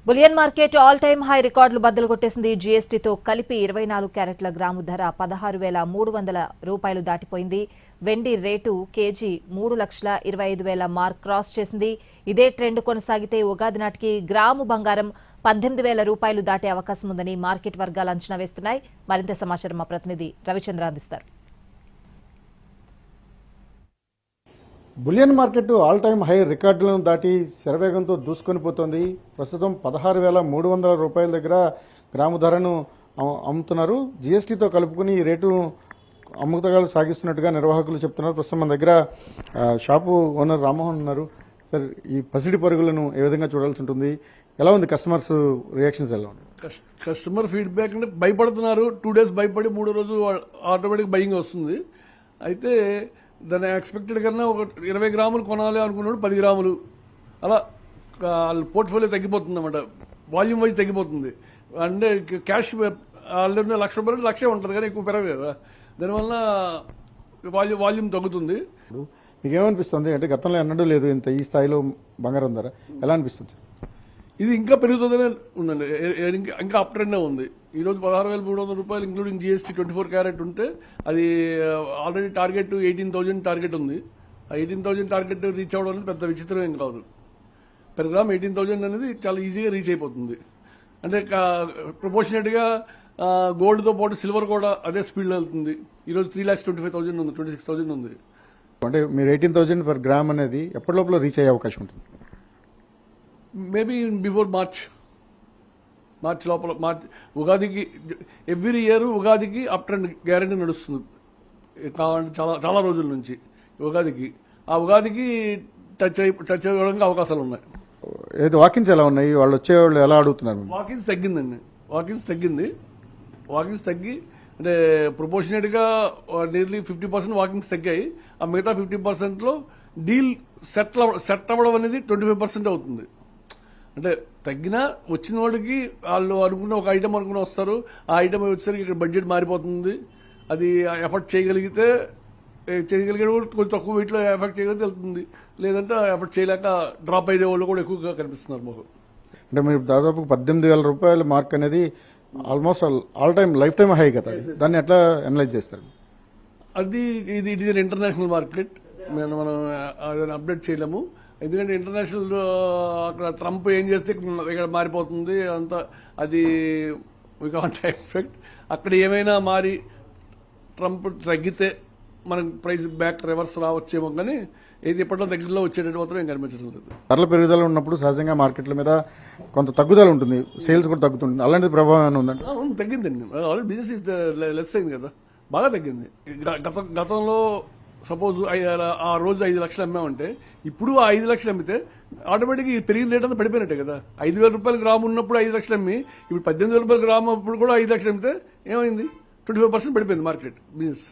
Bullion market all time high రికార్డులు బద్దలు కొట్టేసింది. జీఎస్టీతో కలిపి 24 క్యారెట్ల గ్రాము ధర 16,300 రూపాయలు దాటిపోయింది. వెండి రేటు కేజీ 3,25,000 మార్క్ క్రాస్ చేసింది. ఇదే ట్రెండ్ కొనసాగితే ఉగాది నాటికి గ్రాము బంగారం 18,000 రూపాయలు దాటే అవకాశం ఉందని మార్కెట్ వర్గాలు అంచనా వేస్తున్నాయి. మరింత సమాచారం మా ప్రతినిధి రవిచంద్ర అందిస్తారు. Bullion market all time high రికార్డులను దాటి శరవేగంతో దూసుకొని పోతోంది. ప్రస్తుతం 16,300 రూపాయల దగ్గర గ్రాము ధరను అమ్ముతున్నారు. జీఎస్టీతో కలుపుకుని ఈ రేటు అమ్ముతగాలు సాగిస్తున్నట్టుగా నిర్వాహకులు చెప్తున్నారు. ప్రస్తుతం మన దగ్గర షాపు ఓనర్ రామ్మోహన్ ఉన్నారు. సార్, ఈ పసిడి పరుగులను ఏ విధంగా చూడాల్సి ఉంటుంది? ఎలా ఉంది కస్టమర్స్ రియాక్షన్స్? ఎలా ఉంది కస్టమర్ ఫీడ్బ్యాక్? అంటే భయపడుతున్నారు. 2 days భయపడి 3వ రోజు ఆటోమేటిక్ బయింగ్ వస్తుంది. అయితే దాని ఎక్స్పెక్టెడ్ కన్నా ఒక 20 గ్రాములు కొనాలి అనుకున్నాడు 10 గ్రాములు అలా పోర్ట్ఫోలియో తగ్గిపోతుంది అన్నమాట. వాల్యూమ్ వైజ్ తగ్గిపోతుంది. అంటే క్యాష్ ఆల్రెడీ ₹1,00,000 లక్షే ఉంటుంది కానీ ఎక్కువ పెరగదు కదా. దానివల్ల వాల్యూమ్ తగ్గుతుంది. మీకేమనిపిస్తుంది? అంటే గతంలో ఎన్నడూ లేదు ఇంత ఈ స్థాయిలో బంగారం ధర. ఎలా అనిపిస్తుంది? ఇది ఇంకా పెరుగుతుందనే ఉందండి. ఇంకా అప్ ట్రెండ్ ఉంది. ఈ రోజు 16,300 రూపాయలు ఇంక్లూడింగ్ జీఎస్టీ 24 క్యారెట్ ఉంటే అది ఆల్రెడీ టార్గెట్ 18,000 టార్గెట్ ఉంది. ఆ 18,000 టార్గెట్ రీచ్ అవ్వడం అనేది పెద్ద విచిత్రం ఏం కాదు. పెర్ గ్రామ్ 18,000 అనేది చాలా ఈజీగా రీచ్ అయిపోతుంది. అంటే ప్రపోర్షనేట్ గా గోల్డ్ తో పాటు సిల్వర్ కూడా అదే స్పీడ్ లో వెళ్తుంది. ఈ రోజు 3,25,000 ఉంది, 26,000 ఉంది. అంటే మీరు 18,000 పర్ గ్రామ్ అనేది ఎప్పటి లోపల రీచ్ అయ్యే అవకాశం ఉంటుంది? మేబీ బిఫోర్ మార్చ్ లోపల. ఉగాదికి ఎవ్రీ ఇయర్ ఉగాదికి అప్ ట్రెండ్ గ్యారెంటీ నడుస్తుంది చాలా రోజుల నుంచి. ఉగాదికి టచ్ అవ్వడానికి అవకాశాలు ఉన్నాయి. ఏదో వాకిన్స్ ఎలా ఉన్నాయి? వాళ్ళు వచ్చేవాళ్ళు ఎలా అడుగుతున్నారు? వాకిన్స్ తగ్గిందండి. వాకిన్స్ తగ్గి అంటే ప్రపోర్షనేట్ గా నియర్లీ 50% వాకింగ్స్ తగ్గాయి. ఆ మిగతా 50% లో డీల్ సెట్ అవ్వడం అనేది 25% అవుతుంది. అంటే తగ్గినా వచ్చిన వాడికి వాళ్ళు అనుకున్న ఒక ఐటమ్ అనుకుని వస్తారు. ఆ ఐటమ్ వచ్చేసరికి ఇక్కడ బడ్జెట్ మారిపోతుంది. అది ఎఫర్ట్ చేయగలిగితే కొంచెం తక్కువ వెయిట్లో ఎఫర్ట్ చేయగలిగితే వెళ్తుంది. లేదంటే ఎఫర్ట్ చేయలేక డ్రాప్ అయ్యే వాళ్ళు కూడా ఎక్కువగా కనిపిస్తున్నారు మాకు. అంటే మీరు దాదాపు 18,000 రూపాయల మార్క్ అనేది almost all time life time high కదా. దాన్ని ఎట్లా అనలైజ్ చేస్తారు? అది ఇది ఇంటర్నేషనల్ మార్కెట్. మనం అప్డేట్ చేయలేము. ఎందుకంటే ఇంటర్నేషనల్ అక్కడ ట్రంప్ ఏం చేస్తే ఇక్కడ మారిపోతుంది అంతా. అది వీ కాంట్ ఎక్స్పెక్ట్. అక్కడ ఏమైనా మారి ట్రంప్ తగ్గితే మనకు ప్రైస్ బ్యాక్ రివర్స్ రావచ్చేమో, కానీ ఏది ఎప్పట్లో దగ్గరలో వచ్చేటట్టు మాత్రం ఏం కనిపించడం లేదు. ధరల పెరుగుదల ఉన్నప్పుడు సహజంగా మార్కెట్ల మీద కొంత తగ్గుదల ఉంటుంది, సేల్స్ కూడా తగ్గుతుంది. అలాంటి ప్రభావం ఏమైనా ఉందండి? తగ్గిందండి. ఆల్రెడీ బిజినెస్ ఇస్ లెస్ అయింది కదా, బాగా తగ్గింది. గతంలో సపోజ్ ఆ రోజు 5 లక్షలు అమ్మామంటే ఇప్పుడు ఆ 5 లక్షలు అమ్మితే ఆటోమేటిక్ పెరిగిన రేట్ అంతా పడిపోయినట్టే కదా. 5,000 రూపాయలు గ్రాము ఉన్నప్పుడు 5 లక్షలు అమ్మి ఇప్పుడు 18,000 రూపాయలు గ్రాము అప్పుడు కూడా 5 లక్షలు అమ్మితే ఏమైంది? 25% పడిపోయింది మార్కెట్ బిజినెస్.